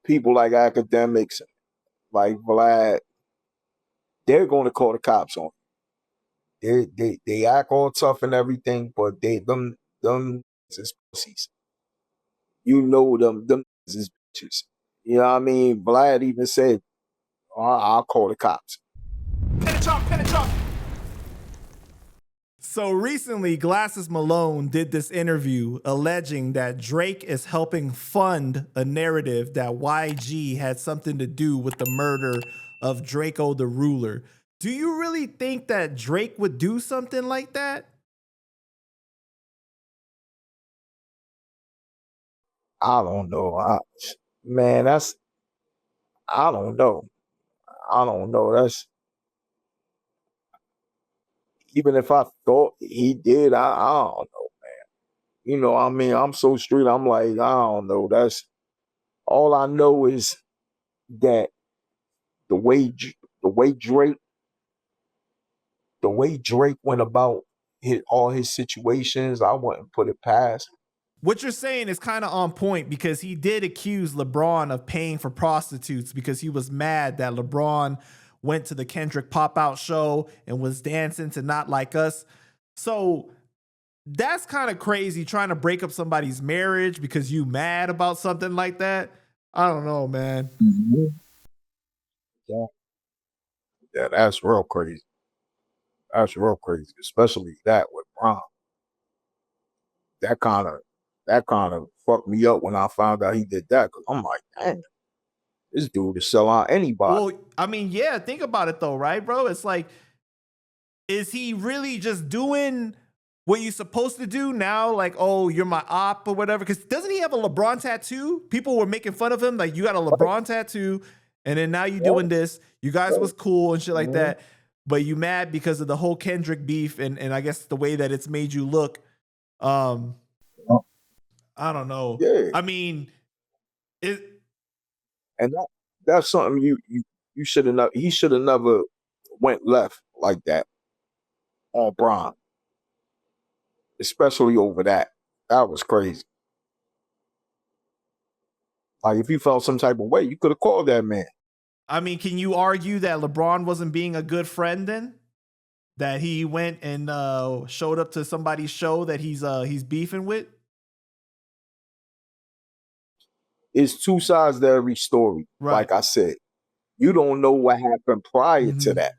people like Akademiks, like Vlad, they're going to call the cops on you. They act all tough and everything, but them is pussies. You know them is bitches. You know what I mean? Vlad even said, I'll call the cops. So recently, Glasses Malone did this interview alleging that Drake is helping fund a narrative that YG had something to do with the murder of Draco the Ruler. Do you really think that Drake would do something like that? I don't know. I don't know. I don't know. That's even if I thought he did, I don't know, man. You know, I mean, I'm so street. I'm like, I don't know. That's all I know is that the way Drake went about all his situations, I wouldn't put it past. What you're saying is kind of on point because he did accuse LeBron of paying for prostitutes because he was mad that LeBron went to the Kendrick pop-out show and was dancing to Not Like Us. So that's kind of crazy, trying to break up somebody's marriage because you mad about something like that. I don't know, man. Mm-hmm. Yeah, that's real crazy. That's real crazy, especially that with Bron. That kind of fucked me up when I found out he did that. Cause I'm like, dang, this dude is sell out anybody. Well, I mean, yeah, think about it though, right, bro? It's like, is he really just doing what you're supposed to do now? Like, oh, you're my op or whatever. Because doesn't he have a LeBron tattoo? People were making fun of him. Like, you got a LeBron tattoo, and then now you're doing this. You guys was cool and shit like that. But you mad because of the whole Kendrick beef and I guess the way that it's made you look. I don't know. Yeah. I mean, and that's something you should have he should have never went left like that on Bron. Especially over that. That was crazy. Like if you felt some type of way, you could have called that man. I mean, can you argue that LeBron wasn't being a good friend then? That he went and showed up to somebody's show that he's beefing with? It's two sides to every story. Right. Like I said, you don't know what happened prior to that.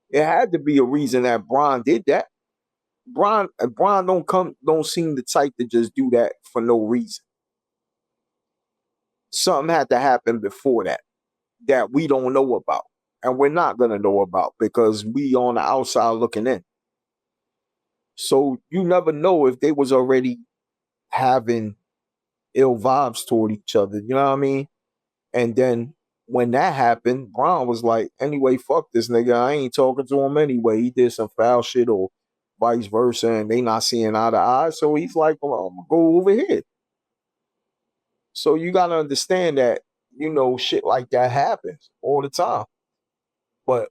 It had to be a reason that Bron did that. Bron don't seem the type to just do that for no reason. Something had to happen before that we don't know about. And we're not going to know about because we on the outside looking in. So you never know if they was already having ill vibes toward each other. You know what I mean? And then when that happened, Bron was like, anyway, fuck this nigga. I ain't talking to him anyway. He did some foul shit or vice versa, and they not seeing eye to eye. So he's like, well, I'm going to go over here. So you got to understand that, you know, shit like that happens all the time. But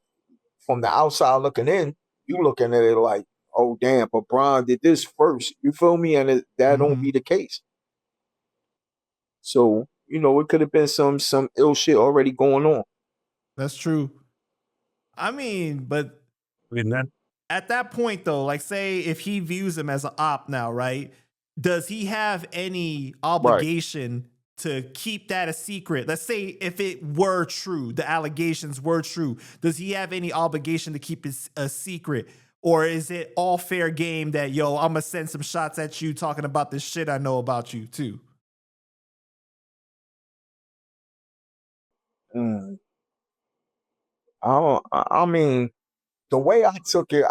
from the outside looking in, you looking at it like, oh, damn, but Bron did this first. You feel me? And that don't be the case. So, you know, it could have been some ill shit already going on. That's true. I mean, but at that point, though, like say if he views him as an op now, right? Does he have any obligation to keep that a secret? Let's say if it were true, the allegations were true. Does he have any obligation to keep it a secret? Or is it all fair game that, yo, I'm going to send some shots at you talking about this shit I know about you too? I mean, the way I took it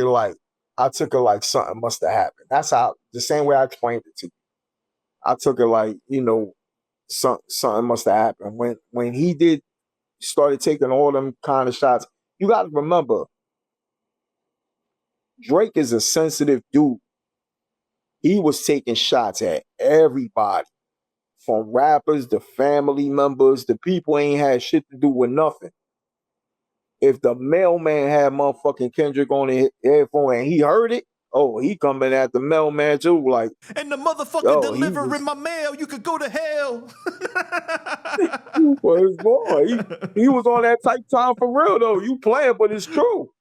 like something must have happened. That's how, the same way I explained it to you. I took it like, you know, something must have happened. When he started taking all them kind of shots, you got to remember, Drake is a sensitive dude. He was taking shots at everybody, from rappers, the family members, the people ain't had shit to do with nothing. If the mailman had motherfucking Kendrick on his headphone and he heard it, Oh, he coming at the mailman too, like, And the motherfucker yo, he delivering was my mail, you could go to hell. was boy. He was on that type time for real though. You playing, but it's true.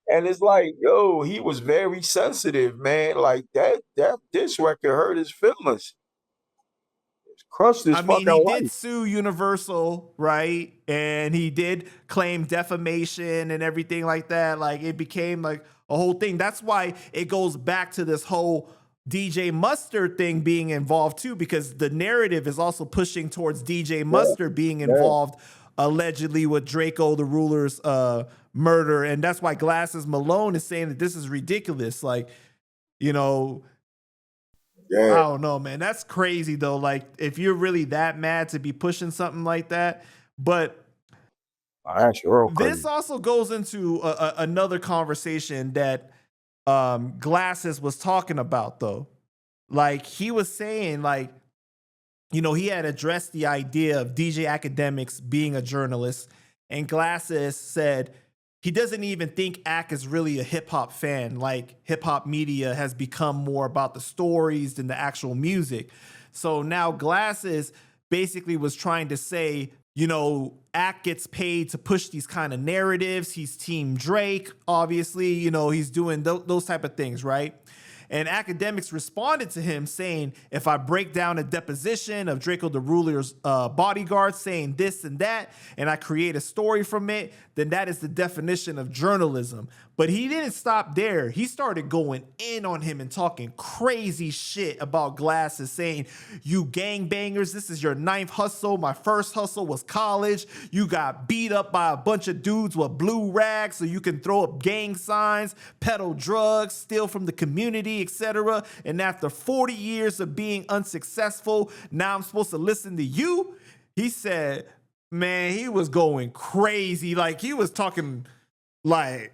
And it's like, yo, he was very sensitive, man. Like that this record hurt his feelings. Crushed his I mean, fucking he did life. sue Universal, right? And he did claim defamation and everything like that. Like it became like a whole thing. That's why it goes back to this whole DJ Mustard thing being involved too, because the narrative is also pushing towards DJ Mustard being Yeah. involved allegedly with Draco the Ruler's murder. And that's why Glasses Malone is saying that this is ridiculous. Like, you know, I Yeah. don't know, man. That's crazy though. Like, if you're really that mad to be pushing something like that, but That's real this crazy. also goes into another conversation that Glasses was talking about though. Like he was saying, like, you know, he had addressed the idea of DJ Akademiks being a journalist, and Glasses said he doesn't even think Ak is really a hip hop fan. Like hip hop media has become more about the stories than the actual music. So now Glasses basically was trying to say, you know, Ak gets paid to push these kind of narratives. He's Team Drake, obviously. You know, he's doing those type of things, right? And Akademiks responded to him saying, if I break down a deposition of Draco the Ruler's bodyguard saying this and that, and I create a story from it, then that is the definition of journalism. But he didn't stop there. He started going in on him and talking crazy shit about Glasses, saying, you gangbangers, this is your ninth hustle. My first hustle was college. You got beat up by a bunch of dudes with blue rags so you can throw up gang signs, peddle drugs, steal from the community, etc. And after 40 years of being unsuccessful, now I'm supposed to listen to you? He said, man, he was going crazy. Like he was talking like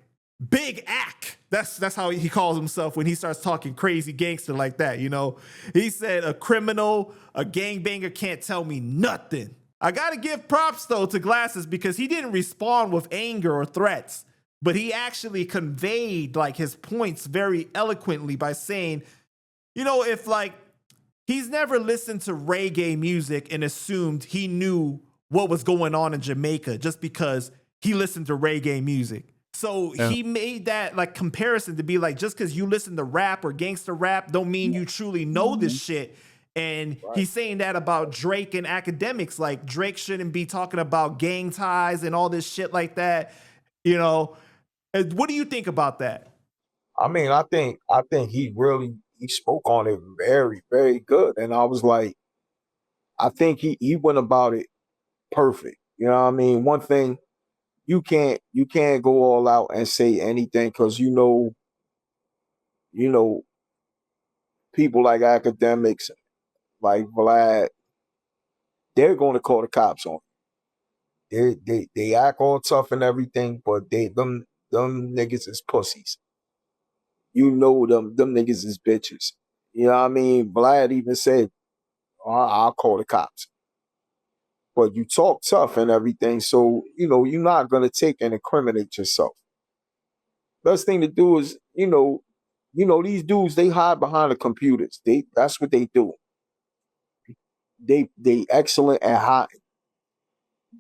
Big Ack. That's how he calls himself when he starts talking crazy gangster like that, you know? He said a criminal, a gangbanger can't tell me nothing. I gotta give props though to Glasses because he didn't respond with anger or threats, but he actually conveyed like his points very eloquently by saying, you know, if like he's never listened to reggae music and assumed he knew what was going on in Jamaica just because he listened to reggae music. So he made that like comparison to be like, just because you listen to rap or gangster rap don't mean you truly know this shit. And he's saying that about Drake and Akademiks. Like Drake shouldn't be talking about gang ties and all this shit like that. You know, what do you think about that? I mean, I think he spoke on it very, very good. And I was like, I think he went about it perfect. You know what I mean? One thing, you can't go all out and say anything because you know, people like Academics, like Vlad, they're going to call the cops on you. They act all tough and everything, but them niggas is pussies. You know them niggas is bitches. You know what I mean? Vlad even said, I'll call the cops. But you talk tough and everything, so you're not gonna take and incriminate yourself. Best thing to do is, these dudes, they hide behind the computers. That's what they do. They excellent at hiding.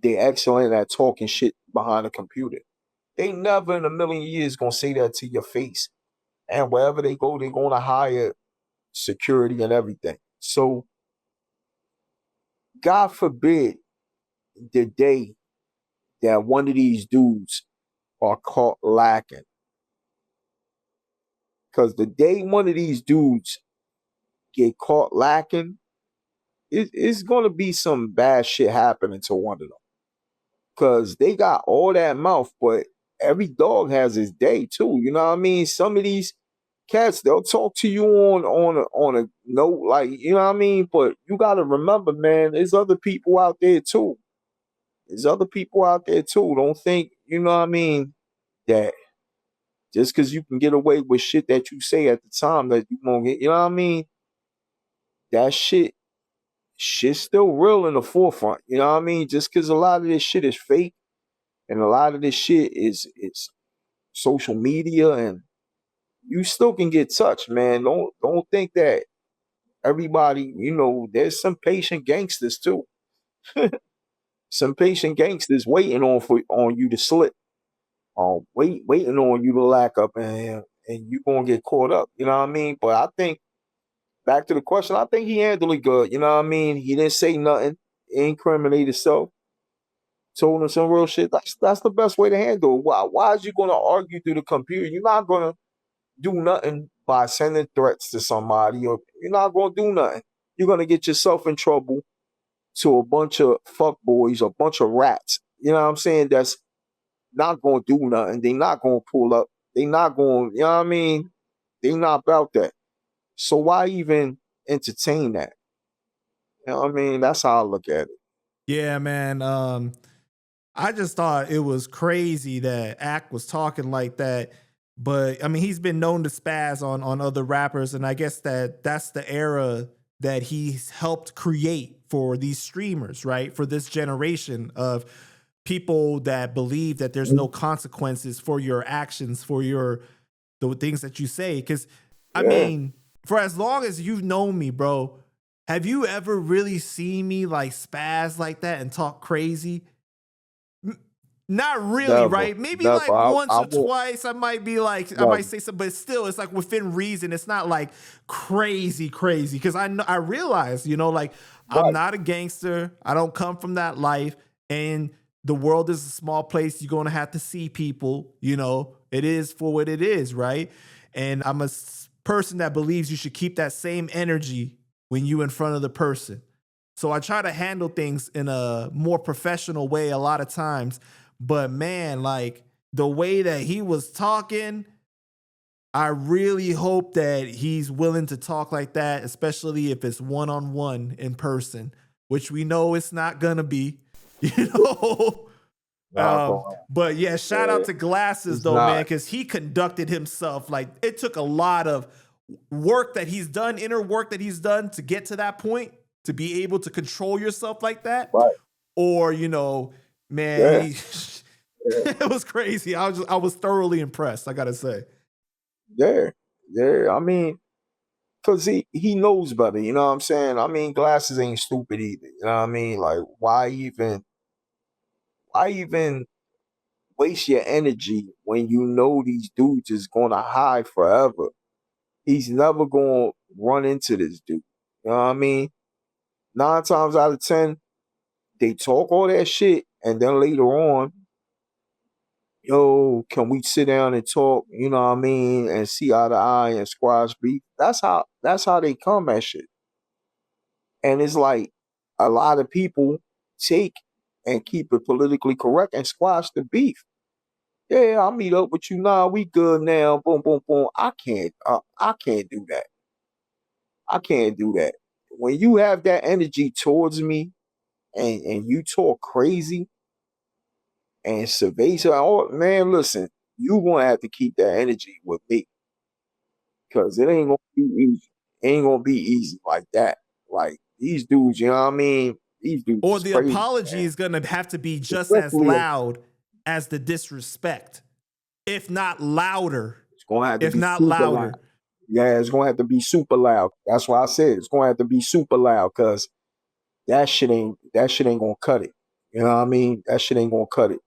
They excellent at talking shit behind the computer. They never in a million years gonna say that to your face. And wherever they go, they're gonna hire security and everything. So God forbid the day that one of these dudes are caught lacking. Because the day one of these dudes get caught lacking, it's going to be some bad shit happening to one of them. Because they got all that mouth, but every dog has his day too. You know what I mean? Some of these cats, they'll talk to you on a note, like, you know what I mean? But you got to remember, man, there's other people out there too. There's other people out there too. Don't think, you know what I mean, that just because you can get away with shit that you say at the time that you won't get, you know what I mean? That shit's still real in the forefront. You know what I mean? Just because a lot of this shit is fake and a lot of this shit is social media and you still can get touched, man. Don't think that everybody, there's some patient gangsters too. Some patient gangsters waiting on you to slip. Waiting on you to lack up and you gonna get caught up. You know what I mean? But I think back to the question, I think he handled it good. You know what I mean? He didn't say nothing, incriminate himself, told him some real shit. That's the best way to handle it. Why is you gonna argue through the computer? You're not gonna do nothing by sending threats to somebody, or you're not gonna do nothing. You're gonna get yourself in trouble to a bunch of fuck boys, a bunch of rats. You know what I'm saying? That's not gonna do nothing. They not gonna pull up. They not gonna, you know what I mean? They not about that. So why even entertain that? You know what I mean? That's how I look at it. Yeah, man. I just thought it was crazy that Ack was talking like that. But I mean, he's been known to spaz on other rappers, and I guess that's the era that he's helped create for these streamers, right? For this generation of people that believe that there's no consequences for your actions, for the things that you say. Because I mean, for as long as you've known me, bro, have you ever really seen me like spaz like that and talk crazy? Not really, Never, right? Maybe never. like once or twice I might be like, I might say something, but still it's like within reason. It's not like crazy. Cause I realize, like I'm not a gangster. I don't come from that life. And the world is a small place. You're going to have to see people, it is for what it is, right? And I'm a person that believes you should keep that same energy when you in front of the person. So I try to handle things in a more professional way a lot of times. But man, like the way that he was talking, I really hope that he's willing to talk like that, especially if it's one-on-one in person, which we know it's not gonna be, But yeah, shout out to Glasses though, man, because he conducted himself. Like it took a lot of work that he's done, inner work that he's done to get to that point, to be able to control yourself like that. Right. Or, man, it was crazy. I was thoroughly impressed, I gotta say. Yeah. I mean, because he knows better, you know what I'm saying? I mean, Glasses ain't stupid either. You know what I mean? Like, why even waste your energy when you know these dudes is gonna hide forever? He's never gonna run into this dude. You know what I mean? 9 times out of 10, they talk all that shit, and then later on, yo, can we sit down and talk, you know what I mean, and see eye to eye and squash beef? That's how they come at shit. And it's like a lot of people take and keep it politically correct and squash the beef. Yeah, I'll meet up with you now. We good now. Boom, boom, boom. I can't do that. I can't do that. When you have that energy towards me and you talk crazy and Cerveza, oh man, listen, you gonna have to keep that energy with me. Cause it ain't gonna be easy. It ain't gonna be easy like that. Like these dudes, you know what I mean? These dudes Or is the crazy, apology man. is gonna have to be just as loud as the disrespect, if not louder. It's gonna have to if be not super louder. loud. Yeah, it's gonna have to be super loud. That's why I said it's gonna have to be super loud, cause that shit ain't gonna cut it. You know what I mean? That shit ain't gonna cut it.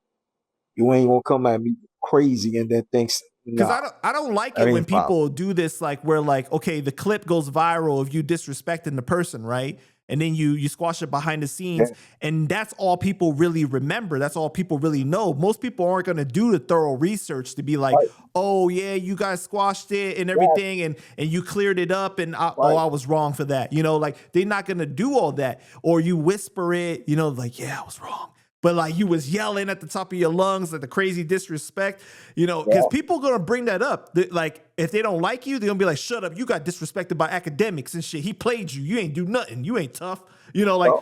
You ain't gonna come at me crazy and then think, Because nah, I don't like that it when ain't possible. people do this, like where like, okay, the clip goes viral of you disrespecting the person, right? And then you squash it behind the scenes, and that's all people really remember. That's all people really know. Most people aren't going to do the thorough research to be like, oh yeah, you guys squashed it and everything, and you cleared it up, and I was wrong for that. Like they're not going to do all that. Or you whisper it, like, yeah, I was wrong. But like you was yelling at the top of your lungs, like the crazy disrespect, because people are gonna bring that up. Like if they don't like you, they're gonna be like, "Shut up! You got disrespected by Akademiks and shit. He played you. You ain't do nothing. You ain't tough." Like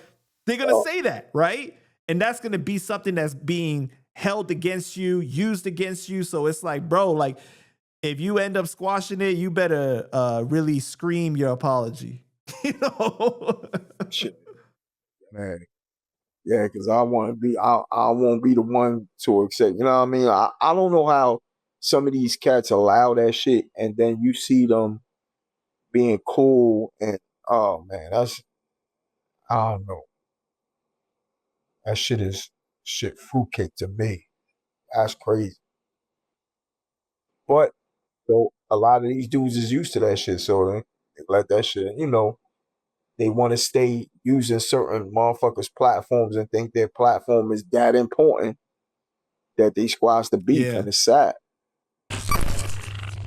they're gonna say that, right? And that's gonna be something that's being held against you, used against you. So it's like, bro, like if you end up squashing it, you better really scream your apology. Shit, man. Yeah, because I want to be, I won't be the one to accept. You know what I mean? I don't know how some of these cats allow that shit, and then you see them being cool, and oh man, I don't know. That shit is fruitcake to me. That's crazy. But so a lot of these dudes is used to that shit, so they let that shit, they want to stay using certain motherfuckers' platforms and think their platform is that important that they squash the beef, and it's sad.